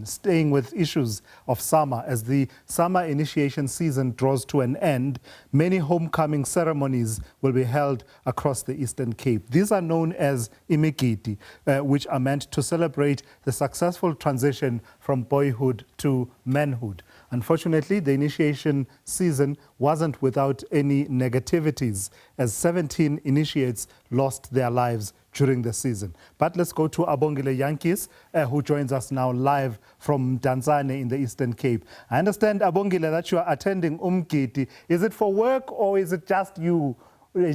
Staying with issues of summer, as the summer initiation season draws to an end, many homecoming ceremonies will be held across the Eastern Cape. These are known as imigidi, which are meant to celebrate the successful transition from boyhood to manhood. Unfortunately, the initiation season wasn't without any negativities, as 17 initiates lost their lives during the season. But let's go to Abongile Jantjies, who joins us now live from Danzana in the Eastern Cape. I understand, Abongile, that you are attending umgidi. Is it for work, or is it just you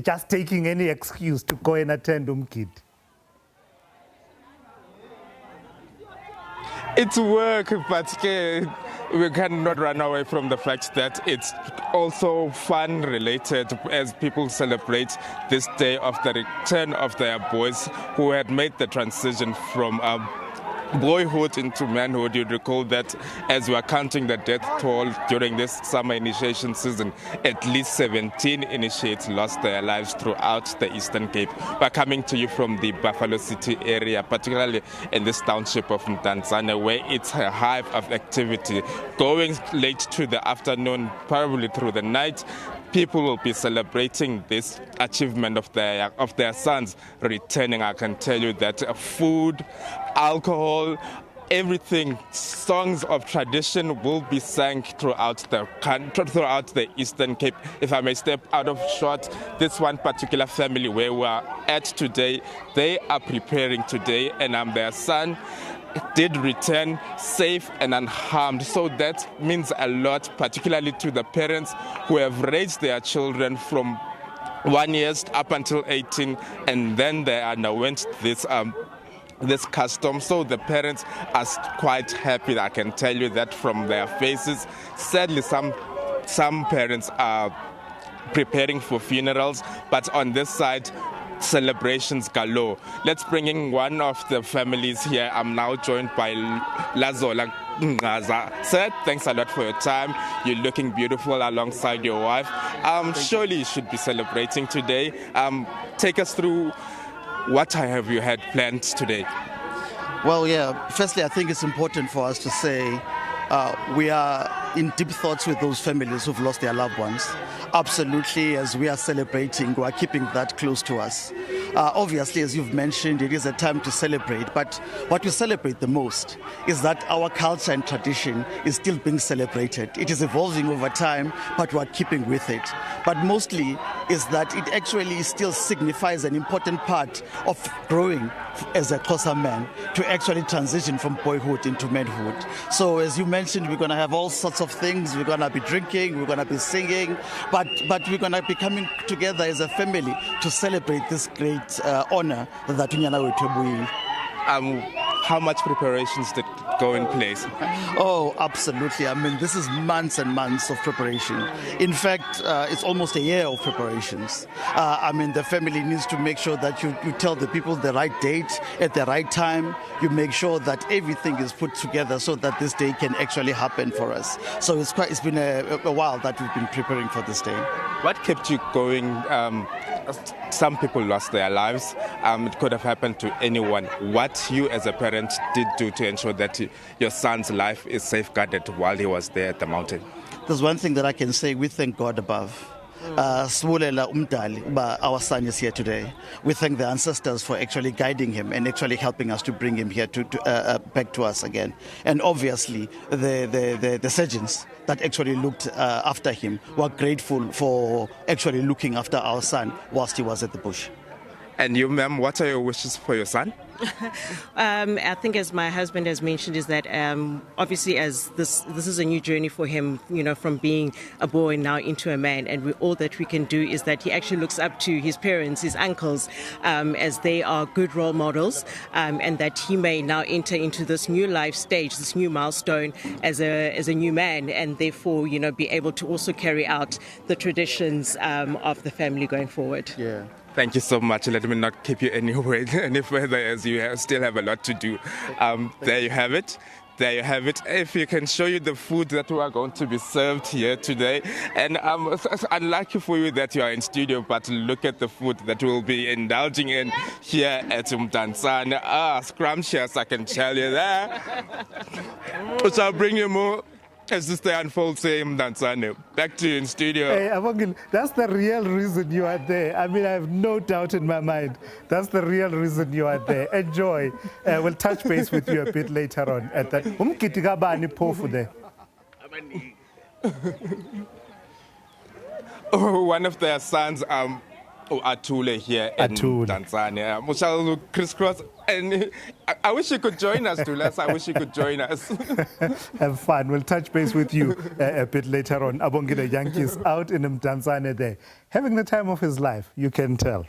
just taking any excuse to go and attend umgidi? It's work, but we cannot run away from the fact that it's also fun related as people celebrate this day of the return of their boys who had made the transition from boyhood into manhood. You'd recall that as we are counting the death toll during this summer initiation season, at least 17 initiates lost their lives throughout the Eastern Cape. We're coming to you from the Buffalo City area, particularly in this township of Mdantsane, where it's a hive of activity. Going late to the afternoon, probably through the night, people will be celebrating this achievement of their sons returning. I can tell you that food, alcohol, everything, songs of tradition will be sang throughout the Eastern Cape. If I may step out of short, this one particular family where we are at today, they are preparing today, and their son did return safe and unharmed. So that means a lot, particularly to the parents who have raised their children from 1 year up until 18, and then they underwent this custom. So the parents are quite happy. I can tell you that from their faces. Sadly, some parents are preparing for funerals, but on this side, celebrations galore. Let's bring in one of the families here. I'm now joined by Lazola. Sir, thanks a lot for your time. You're looking beautiful alongside your wife. Surely you should be celebrating today. Take us through what have you had planned today? Well, yeah, firstly, I think it's important for us to say we are in deep thoughts with those families who've lost their loved ones. Absolutely, as we are celebrating, we are keeping that close to us. Obviously, as you've mentioned, it is a time to celebrate, but what we celebrate the most is that our culture and tradition is still being celebrated. It is evolving over time, but we are keeping with it. But mostly is that it actually still signifies an important part of growing as a Xhosa man to actually transition from boyhood into manhood. So as you mentioned, we're going to have all sorts of things. We're going to be drinking, we're going to be singing, but we're going to be coming together as a family to celebrate this great honor that Unyana Wethu. How much preparations did go in place? Oh, absolutely. I mean, this is months and months of preparation. In fact, it's almost a year of preparations. I mean, the family needs to make sure that you tell the people the right date at the right time. You make sure that everything is put together so that this day can actually happen for us. So it's been a while that we've been preparing for this day. What kept you going? Some people lost their lives. It could have happened to anyone. What you as a parent did do to ensure that your son's life is safeguarded while he was there at the mountain? There's one thing that I can say. We thank God above. Our son is here today. We thank the ancestors for actually guiding him and actually helping us to bring him here back to us again. And obviously, the surgeons that actually looked after him were grateful for actually looking after our son whilst he was at the bush. And you, ma'am, what are your wishes for your son? I think, as my husband has mentioned, is that obviously as this is a new journey for him, from being a boy now into a man, and all that we can do is that he actually looks up to his parents, his uncles, as they are good role models, and that he may now enter into this new life stage, this new milestone as a new man, and therefore be able to also carry out the traditions of the family going forward. Yeah. Thank you so much. Let me not keep you any further, as you still have a lot to do. There you have it. there you have it. If you can show you the food that we are going to be served here today. And unlucky for you that you are in studio, but look at the food that we'll be indulging in here at Mdantsane. Scrumptious, I can tell you that. So I'll bring you more as this day unfolds here in Mdantsane. Back to you in studio. Hey, Abongile, that's the real reason you are there. I mean, I have no doubt in my mind. That's the real reason you are there. Enjoy. We'll touch base with you a bit later on at that. One of their sons, Atule here in Atule. Danzana. We shall crisscross, and I wish you could join us, Tulas. I wish you could join us. Have fun. We'll touch base with you a bit later on. Abongile Jantjies out in Mdantsane there, having the time of his life, you can tell.